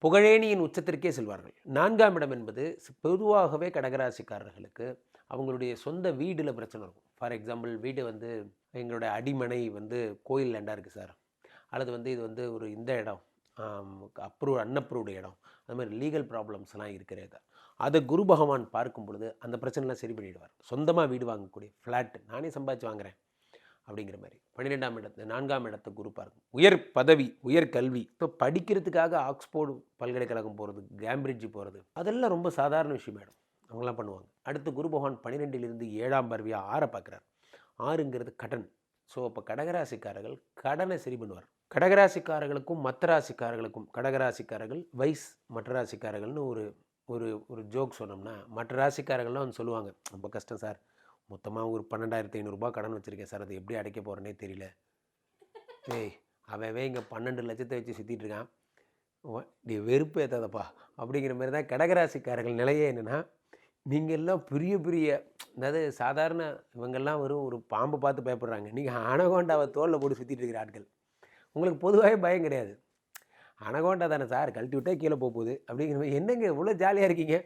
புகழேணியின் உச்சத்திற்கே செல்வார்கள். 4ஆம் இடம் என்பது பொதுவாகவே கடகராசிக்காரர்களுக்கு அவங்களுடைய சொந்த வீடில் பிரச்சனை இருக்கும். ஃபார் எக்ஸாம்பிள், வீடு வந்து எங்களுடைய அடிமனை வந்து கோயில் லேண்டாக இருக்குது சார், அல்லது இது ஒரு இந்த இடம் அன்அப்ரூவ்டு இடம், அது மாதிரி லீகல் ப்ராப்ளம்ஸ்லாம் இருக்கிறது. அதை குரு பகவான் பார்க்கும் பொழுது அந்த பிரச்சனைலாம் சரி பண்ணிடுவார். சொந்தமாக வீடு வாங்கக்கூடிய ஃப்ளாட்டு நானே சம்பாதிச்சு வாங்குறேன் அப்படிங்கிற மாதிரி 12ஆம் இடத்து 4ஆம் இடத்தை குரு பார்க்கும். உயர் பதவி, உயர் கல்வி, இப்போ படிக்கிறதுக்காக ஆக்ஸ்போர்டு பல்கலைக்கழகம் போகிறது, கேம்பிரிட்ஜ் போகிறது, அதெல்லாம் ரொம்ப சாதாரண விஷயம் மேடம், அவங்களாம் பண்ணுவாங்க. அடுத்து குரு பகவான் 12லிருந்து 7ஆம் பார்வையாக 6 பார்க்குறார். 6ங்கிறது கடன். ஸோ அப்போ கடகராசிக்காரர்கள் கடனை சரி பண்ணுவார். கடகராசிக்காரர்களுக்கும் மற்ற ராசிக்காரர்களுக்கும், கடகராசிக்காரர்கள் வைஸ் மற்ற ராசிக்காரர்கள்னு ஒரு ஜோக் சொன்னோம்னா, மற்ற ராசிக்காரர்கள்லாம் வந்து சொல்லுவாங்க, ரொம்ப கஷ்டம் சார், மொத்தமாக ஒரு 12,500 கடன் வச்சுருக்கேன் சார், அது எப்படி அடைக்க போகிறேன்னே தெரியல. ஏய், அவன் இங்கே 12 லட்சத்தை வச்சு சுற்றிட்டு இருக்கான், நீ வெறுப்பு ஏற்றாதப்பா அப்படிங்கிற மாதிரி தான் கடகராசிக்காரர்கள் நிலையே. என்னென்னா, நீங்கள் எல்லாம் பெரிய அதாவது சாதாரண இவங்கெல்லாம் ஒரு பாம்பை பார்த்து பயப்படுறாங்க, நீங்கள் அனகோண்டாவை தோளில் போட்டு சுற்றிட்டு இருக்கிற ஆட்கள். உங்களுக்கு பொதுவாகவே பயம் கிடையாது. அனகோண்டா தானே சார், கழட்டி விட்டே கீழே போகுது அப்படிங்கிற மாதிரி. என்னங்க இவ்வளோ ஜாலியாக இருக்கீங்க?